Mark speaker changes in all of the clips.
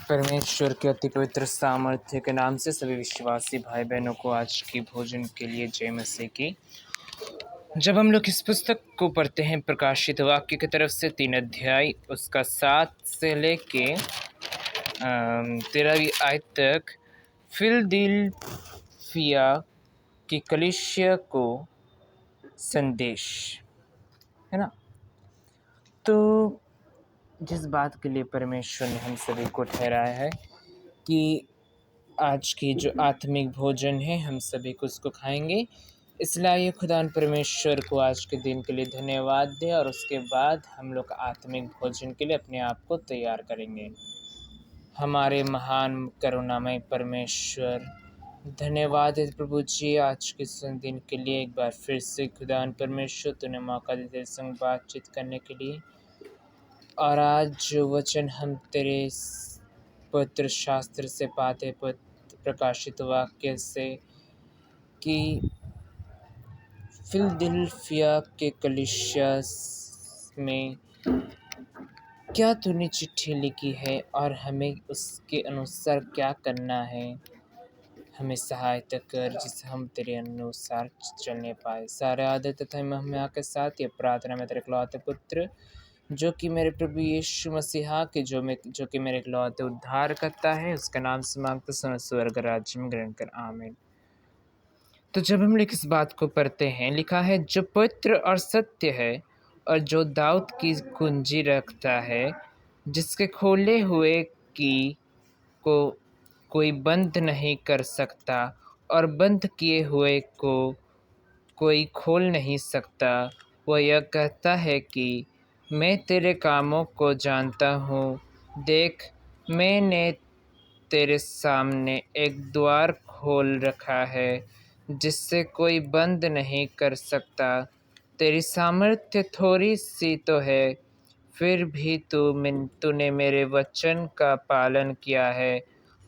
Speaker 1: परमेश्वर के अति पवित्र सामर्थ्य के नाम से सभी विश्वासी भाई बहनों को आज की भोजन के लिए जय मसीह की। जब हम लोग इस पुस्तक को पढ़ते हैं प्रकाशित वाक्य की तरफ से 3 अध्याय उसका 7 से लेके 13वीं आयत तक फिलदिल्फिया की कलीसिया को संदेश है ना। तो जिस बात के लिए परमेश्वर ने हम सभी को ठहराया है कि आज की जो आत्मिक भोजन है हम सभी को उसको खाएंगे, इसलिए खुदा परमेश्वर को आज के दिन के लिए धन्यवाद दे और उसके बाद हम लोग आत्मिक भोजन के लिए अपने आप को तैयार करेंगे। हमारे महान करुणामय परमेश्वर, धन्यवाद है प्रभु जी आज के दिन के लिए। एक बार फिर से खुदा परमेश्वर तूने मौका दे तेरे संग बातचीत करने के लिए, और आज जो वचन हम तेरे पवित्र शास्त्र से पाते प्रकाशित वाक्य से कि फिलदिल्फिया के कलीसिया में क्या तूने चिट्ठी लिखी है और हमें उसके अनुसार क्या करना है, हमें सहायता कर जिससे हम तेरे अनुसार चलने पाए। सारे आदर तथा महिमा के साथ ये प्रार्थना में तेरे इकलौते पुत्र जो कि मेरे प्रभु यीशु मसीहा के जो कि मेरे इकलौते उद्धार करता है, उसका नाम से मांगते सुन स्वर्ग राज्य में ग्रहण कर, आमीन। तो जब हम लोग इस बात को पढ़ते हैं, लिखा है जो पवित्र और सत्य है और जो दाऊद की कुंजी रखता है, जिसके खोले हुए की को कोई बंद नहीं कर सकता और बंद किए हुए को कोई खोल नहीं सकता। वह यह कहता है कि मैं तेरे कामों को जानता हूँ। देख, मैंने तेरे सामने एक द्वार खोल रखा है जिससे कोई बंद नहीं कर सकता। तेरी सामर्थ्य थोड़ी सी तो है, फिर भी तूने मेरे वचन का पालन किया है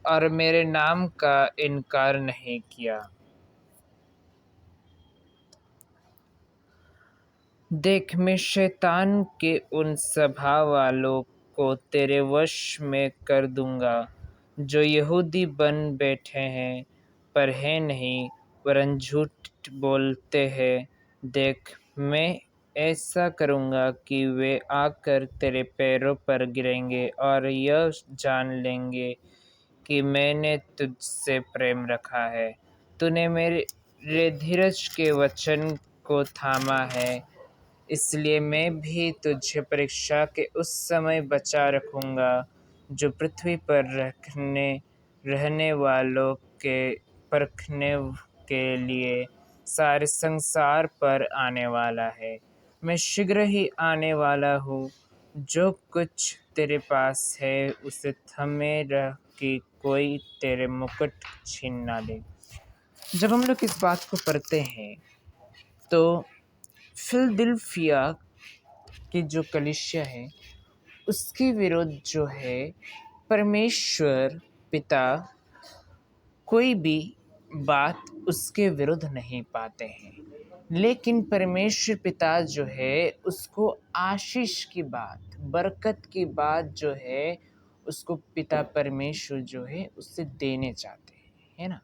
Speaker 1: और मेरे नाम का इनकार नहीं किया। देख, मैं शैतान के उन सभा वालों को तेरे वश में कर दूंगा जो यहूदी बन बैठे हैं पर है नहीं, वरन झूठ बोलते हैं। देख, मैं ऐसा करूंगा कि वे आकर तेरे पैरों पर गिरेंगे और यह जान लेंगे कि मैंने तुझसे प्रेम रखा है। तूने मेरे धीरज के वचन को थामा है, इसलिए मैं भी तुझे परीक्षा के उस समय बचा रखूंगा जो पृथ्वी पर रहने वालों के परखने के लिए सारे संसार पर आने वाला है। मैं शीघ्र ही आने वाला हूँ। जो कुछ तेरे पास है उसे थमे रह कि कोई तेरे मुकुट छीन ना ले। जब हम लोग इस बात को पढ़ते हैं तो फिलदिल्फिया की जो कलीसिया है उसके विरुद्ध जो है परमेश्वर पिता कोई भी बात उसके विरुद्ध नहीं पाते हैं, लेकिन परमेश्वर पिता जो है उसको आशीष की बात, बरकत की बात जो है उसको पिता परमेश्वर जो है उससे देने चाहते हैं, है ना।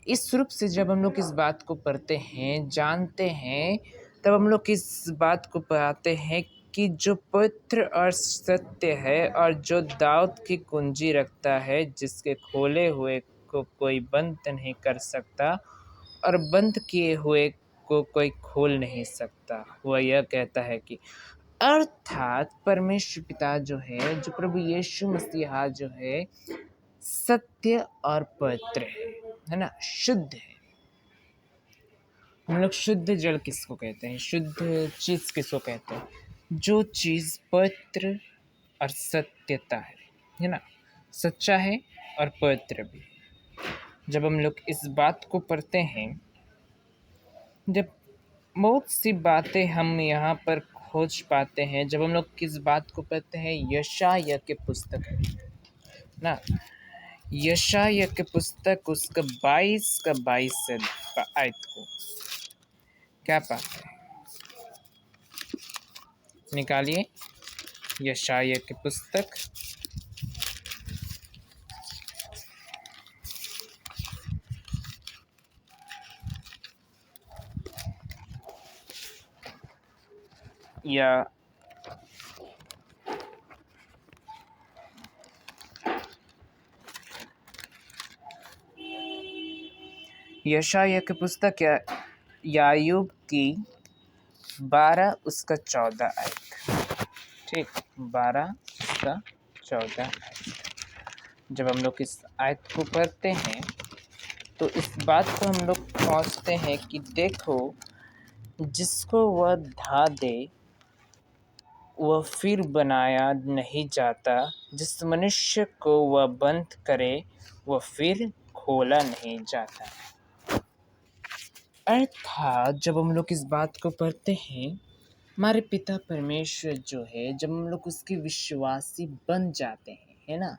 Speaker 1: इस रूप से जब हम लोग इस बात को पढ़ते हैं, जानते हैं, तब हम लोग इस बात को पाते हैं कि जो पवित्र और सत्य है और जो दाऊद की कुंजी रखता है, जिसके खोले हुए को कोई बंद नहीं कर सकता और बंद किए हुए को कोई खोल नहीं सकता। वह यह कहता है कि अर्थात परमेश्वर पिता जो है, जो प्रभु यीशु मसीहा जो है, सत्य और पवित्र है ना, शुद्ध है। हम लोग शुद्ध जल किसको कहते हैं, शुद्ध चीज़ किसको कहते हैं? जो चीज़ पवित्र और सत्यता है ना, सच्चा है और पवित्र भी। जब हम लोग इस बात को पढ़ते हैं, जब बहुत सी बातें हम यहाँ पर खोज पाते हैं, जब हम लोग किस बात को पढ़ते हैं, यशायाह के पुस्तक है ना, यशायाह के पुस्तक उसका 22 आयत को क्या पाते हैं, निकालिए। यशायाह की पुस्तक या यशायाह की पुस्तक यायूब की 12 उसका 14 आयत। ठीक, 12 उसका 14 आयत। जब हम लोग इस आयत को पढ़ते हैं तो इस बात को हम लोग पहुँचते हैं कि देखो, जिसको वह ढा दे वह फिर बनाया नहीं जाता, जिस मनुष्य को वह बंद करे वह फिर खोला नहीं जाता। अर्थात जब हम लोग इस बात को पढ़ते हैं, हमारे पिता परमेश्वर जो है, जब हम लोग उसके विश्वासी बन जाते हैं, है ना,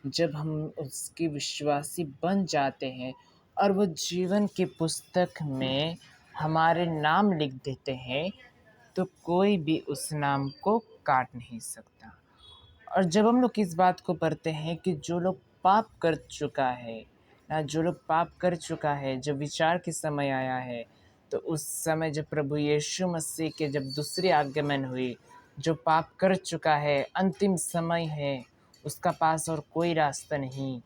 Speaker 1: जब हम उसके विश्वासी बन जाते हैं और वो जीवन की पुस्तक में हमारे नाम लिख देते हैं, तो कोई भी उस नाम को काट नहीं सकता। और जब हम लोग इस बात को पढ़ते हैं कि जो लोग पाप कर चुका है ना, जो लोग पाप कर चुका है, जब विचार के समय आया है, तो उस समय जब प्रभु यीशु मसीह के जब दूसरी आगमन हुई, जो पाप कर चुका है, अंतिम समय है, उसका पास और कोई रास्ता नहीं,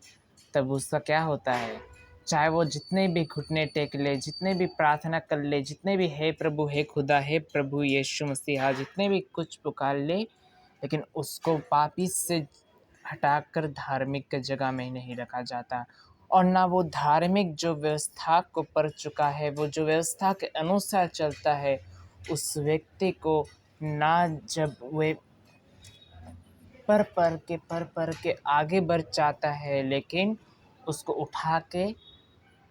Speaker 1: तब उसका क्या होता है, चाहे वो जितने भी घुटने टेक ले, जितने भी प्रार्थना कर ले, जितने भी हे प्रभु, हे खुदा, हे प्रभु यीशु मसीहा, जितने भी कुछ पुकार ले, लेकिन उसको पापी से हटाकर धार्मिक के जगह में नहीं रखा जाता। और ना वो धार्मिक जो व्यवस्था को पढ़ चुका है, वो जो व्यवस्था के अनुसार चलता है, उस व्यक्ति को ना जब वे पर के आगे बढ़ जाता है, लेकिन उसको उठा के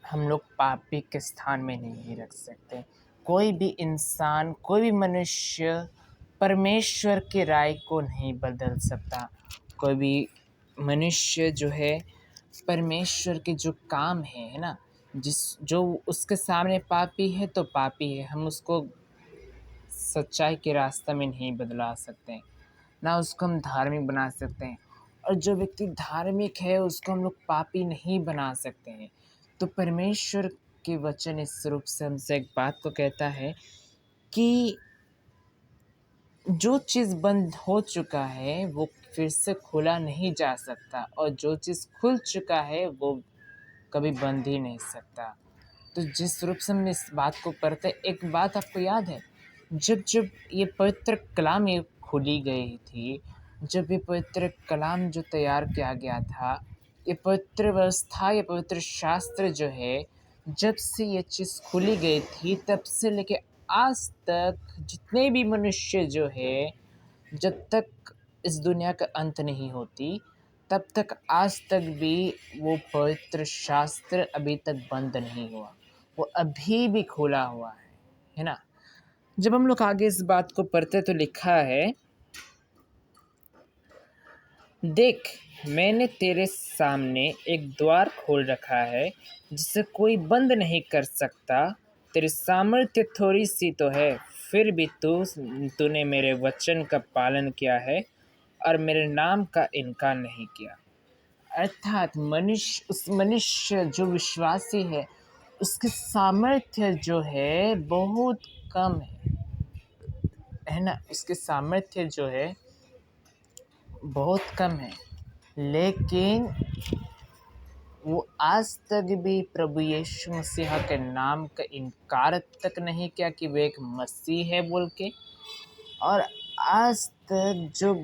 Speaker 1: हम लोग पापी के स्थान में नहीं रख सकते। कोई भी इंसान, कोई भी मनुष्य परमेश्वर की राय को नहीं बदल सकता। कोई भी मनुष्य जो है परमेश्वर के जो काम है ना, जो उसके सामने पापी है तो पापी है, हम उसको सच्चाई के रास्ते में नहीं बदला सकते, ना उसको हम धार्मिक बना सकते हैं। और जो व्यक्ति धार्मिक है उसको हम लोग पापी नहीं बना सकते हैं। तो परमेश्वर के वचन इस रूप से हमसे एक बात को कहता है कि जो चीज़ बंद हो चुका है वो फिर से खोला नहीं जा सकता, और जो चीज़ खुल चुका है वो कभी बंद ही नहीं सकता। तो जिस रूप से हम इस बात को पढ़ते, एक बात आपको याद है, जब जब ये पवित्र कलाम ये खोली गई थी, जब ये पवित्र कलाम जो तैयार किया गया था, ये पवित्र व्यवस्था, ये पवित्र शास्त्र जो है, जब से ये चीज़ खोली गई थी, तब से लेके आज तक जितने भी मनुष्य जो है, जब तक इस दुनिया का अंत नहीं होती, तब तक आज तक भी वो पवित्र शास्त्र अभी तक बंद नहीं हुआ, वो अभी भी खुला हुआ है ना। जब हम लोग आगे इस बात को पढ़ते तो लिखा है, देख, मैंने तेरे सामने एक द्वार खोल रखा है जिसे कोई बंद नहीं कर सकता। तेरी सामर्थ्य थोड़ी सी तो है, फिर भी तूने मेरे वचन का पालन किया है और मेरे नाम का इनकार नहीं किया। अर्थात मनुष्य, उस मनुष्य जो विश्वासी है, उसकी सामर्थ्य जो है बहुत कम है ना, उसके सामर्थ्य जो है बहुत कम है, लेकिन वो आज तक भी प्रभु यीशु मसीह के नाम का इनकार तक नहीं किया कि वे एक मसीह है बोल के। और आज तक जो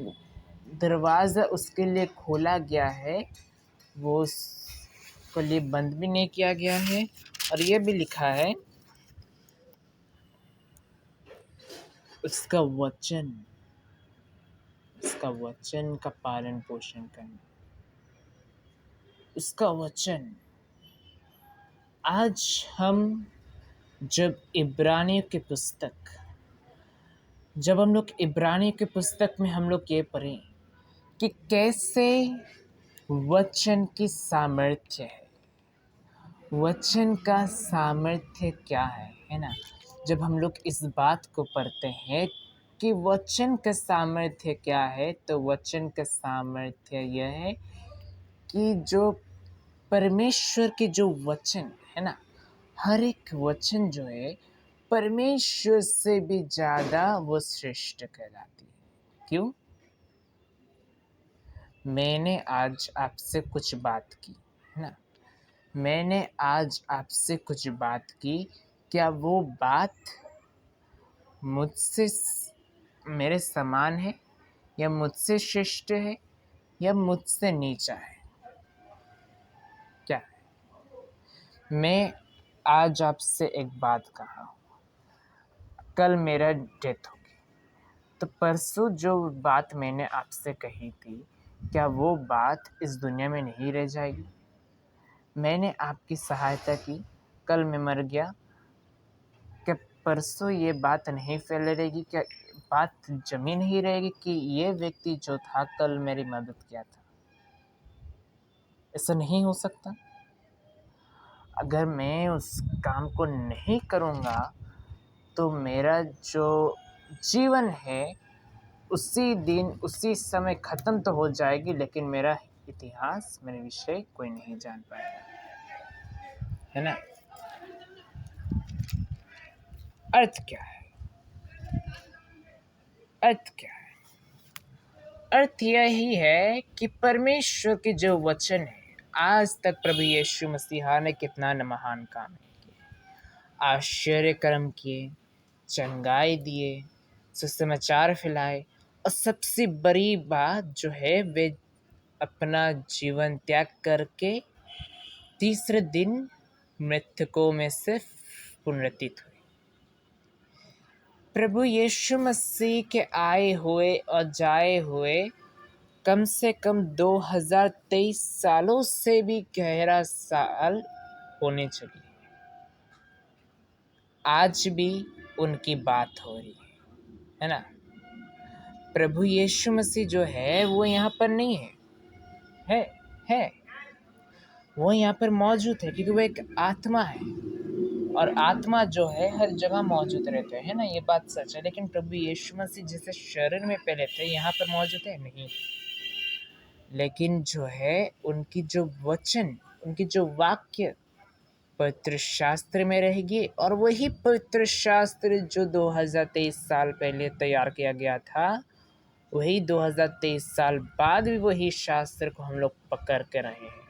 Speaker 1: दरवाज़ा उसके लिए खोला गया है, वो उसके लिए बंद भी नहीं किया गया है। और ये भी लिखा है, उसका वचन का पालन पोषण करना, उसका वचन। आज हम जब हम लोग इब्रानियों की पुस्तक में हम लोग ये पढ़ें कि कैसे वचन की सामर्थ्य है, वचन का सामर्थ्य क्या है ना। जब हम लोग इस बात को पढ़ते हैं कि वचन का सामर्थ्य क्या है, तो वचन का सामर्थ्य यह है कि जो परमेश्वर के जो वचन है ना, हर एक वचन जो है परमेश्वर से भी ज़्यादा वो श्रेष्ठ कहलाती है। क्यों? मैंने आज आपसे कुछ बात की, है ना? मैंने आज आपसे कुछ बात की, क्या वो बात मुझसे मेरे समान है, या मुझसे श्रेष्ठ है, या मुझसे नीचा है? क्या है? मैं आज आपसे एक बात कहा, कल मेरा डेथ होगी, तो परसों जो बात मैंने आपसे कही थी, क्या वो बात इस दुनिया में नहीं रह जाएगी? मैंने आपकी सहायता की, कल मैं मर गया, क्या परसों ये बात नहीं फैल रहेगी? क्या बात जमी नहीं रहेगी कि ये व्यक्ति जो था कल मेरी मदद किया था? ऐसा नहीं हो सकता। अगर मैं उस काम को नहीं करूँगा तो मेरा जो जीवन है उसी दिन उसी समय ख़त्म तो हो जाएगी, लेकिन मेरा इतिहास, मेरे विषय कोई नहीं जान पाएगा, है ना? अर्थ क्या है? अर्थ क्या है? अर्थ यही है कि परमेश्वर के जो वचन है, आज तक प्रभु यीशु मसीहा ने कितना महान काम किया, आश्चर्य कर्म किए, चंगाई दिए, सुसमाचार फैलाए, और सबसे बड़ी बात जो है वे अपना जीवन त्याग करके तीसरे दिन मृतकों में से पुनरुत्थित हुए। प्रभु यीशु मसीह के आए हुए और जाए हुए कम से कम 2023 सालों से भी गहरा साल होने चली। आज भी उनकी बात हो रही है ना? प्रभु यीशु मसीह जो है वो यहाँ पर नहीं है, है वो यहाँ पर मौजूद है, क्योंकि वो एक आत्मा है, और आत्मा जो है हर जगह मौजूद रहते हैं, ना? ये बात सच है। लेकिन प्रभु यीशु मसीह जैसे शरीर में पहले थे, यहाँ पर मौजूद है नहीं। लेकिन जो है उनकी जो वचन, उनकी जो वाक्य पवित्र शास्त्र में रहेगी, और वही पवित्र शास्त्र जो 2023 साल पहले तैयार किया गया था, वही 2023 साल बाद भी वही शास्त्र को हम लोग पकड़ के रहे हैं।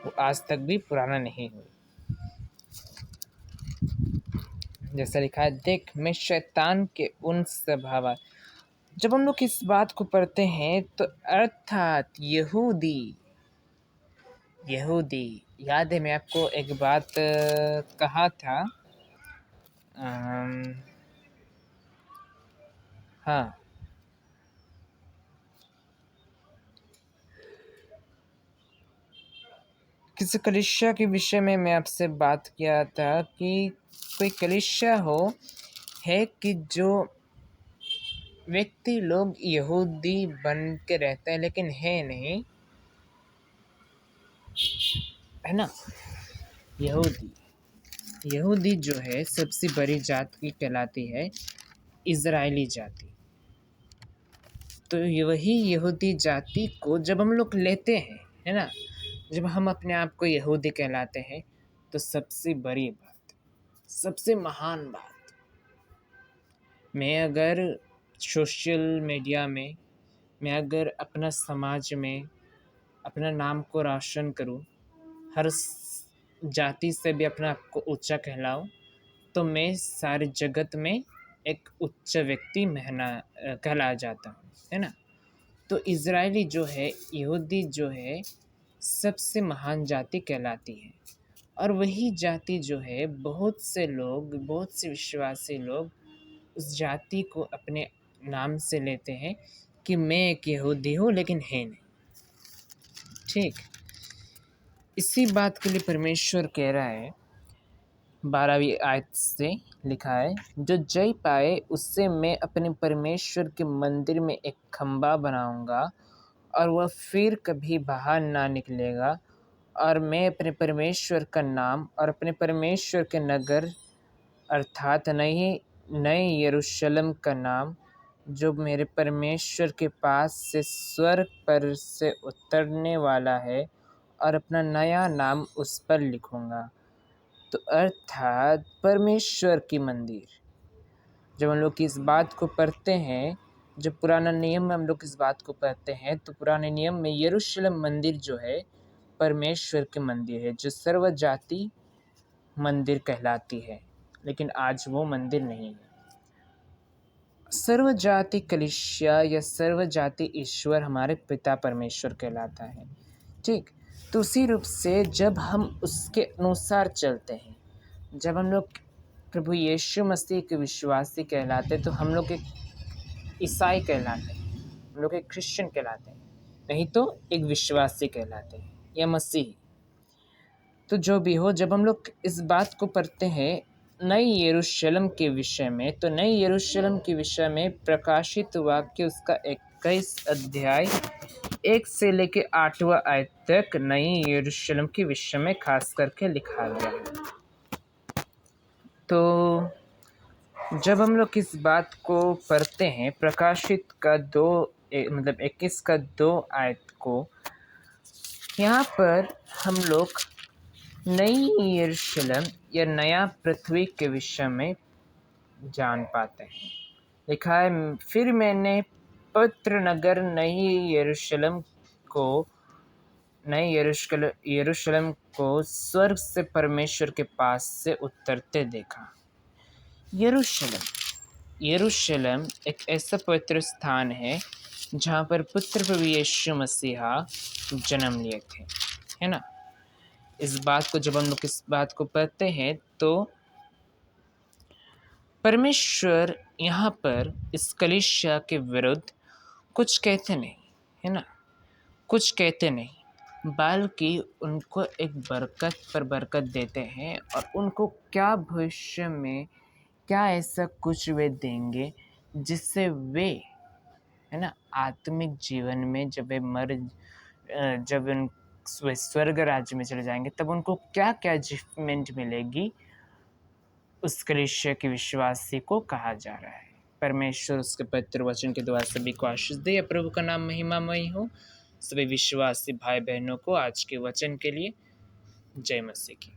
Speaker 1: वो आज तक भी पुराना नहीं हुआ। जैसा लिखा है, देख मैं शैतान के उन स्वभाव। जब हम लोग इस बात को पढ़ते हैं तो अर्थात यहूदी याद है, मैं आपको एक बात कहा था। हाँ, किसी कलीसिया के विषय में मैं आपसे बात किया था कि कोई कलीसिया हो है कि जो व्यक्ति लोग यहूदी बन के रहते हैं लेकिन है नहीं, है ना? यहूदी जो है सबसे बड़ी जाति कहलाती है, इज़राइली जाति। तो वही यहूदी जाति को जब हम लोग लेते हैं, है ना, जब हम अपने आप को यहूदी कहलाते हैं, तो सबसे बड़ी बात, सबसे महान बात, मैं अगर सोशल मीडिया में, मैं अगर अपना समाज में अपना नाम को रोशन करूं, हर जाति से भी अपना आप को ऊंचा कहलाऊं, तो मैं सारे जगत में एक उच्च व्यक्ति कहला जाता हूँ, है ना? तो इज़राइली जो है, यहूदी जो है, सबसे महान जाति कहलाती है। और वही जाति जो है, बहुत से लोग, बहुत से विश्वासी लोग उस जाति को अपने नाम से लेते हैं कि मैं एक यहूदी हूँ, लेकिन है नहीं। ठीक, इसी बात के लिए परमेश्वर कह रहा है, 12वीं आयत से लिखा है, जो जय पाए उससे मैं अपने परमेश्वर के मंदिर में एक खंबा बनाऊंगा, और वह फिर कभी बाहर ना निकलेगा, और मैं अपने परमेश्वर का नाम और अपने परमेश्वर के नगर अर्थात नए यरूशलेम का नाम, जो मेरे परमेश्वर के पास से स्वर्ग पर से उतरने वाला है, और अपना नया नाम उस पर लिखूंगा। तो अर्थात परमेश्वर की मंदिर। जब हम लोग इस बात को पढ़ते हैं, जब पुराना नियम में हम लोग इस बात को पढ़ते हैं, तो पुराने नियम में यरूशलेम मंदिर जो है परमेश्वर के मंदिर है, जो सर्वजाति मंदिर कहलाती है। लेकिन आज वो मंदिर नहीं है। सर्वजाति कलीसिया या सर्वजाति ईश्वर हमारे पिता परमेश्वर कहलाता है। ठीक, तो उसी रूप से जब हम उसके अनुसार चलते हैं, जब हम लोग प्रभु यीशु मसीह के विश्वासी कहलाते, तो हम लोग एक ईसाई कहलाते हैं, हम लोग एक क्रिश्चियन कहलाते हैं, नहीं तो एक विश्वासी कहलाते हैं या मसीही। तो जो भी हो, जब हम लोग इस बात को पढ़ते हैं नई यरूशलेम के विषय में, तो नई यरूशलेम के विषय में प्रकाशित वाक्य उसका 21 अध्याय 1 से लेके 8वां आयत तक नई यरूशलेम के विषय में खास करके लिखा गया है। तो जब हम लोग इस बात को पढ़ते हैं, प्रकाशित का 21 का 2 आयत को, यहाँ पर हम लोग नई यरूशलेम या नया पृथ्वी के विषय में जान पाते हैं। लिखा है, फिर मैंने पवित्र नगर नई यरूशलेम को स्वर्ग से परमेश्वर के पास से उतरते देखा। यरूशलेम एक ऐसा पवित्र स्थान है जहाँ पर पुत्र प्रभु यीशु मसीहा जन्म लिए थे, है ना। जब हम लोग इस बात को पढ़ते हैं, तो परमेश्वर यहाँ पर इस कलीसिया के विरुद्ध कुछ कहते नहीं, है ना, कुछ कहते नहीं, बल्कि उनको एक बरकत पर बरकत देते हैं, और उनको क्या भविष्य में क्या ऐसा कुछ वे देंगे जिससे वे, है ना, आत्मिक जीवन में जब वे स्वर्ग राज्य में चले जाएंगे, तब उनको क्या क्या अचीवमेंट मिलेगी, उस कलीसिया के विश्वासी को कहा जा रहा है। परमेश्वर उसके पवित्र वचन के द्वारा सभी को आशीष दे। प्रभु का नाम महिमामय हो। सभी विश्वासी भाई बहनों को आज के वचन के लिए जय मसीह की।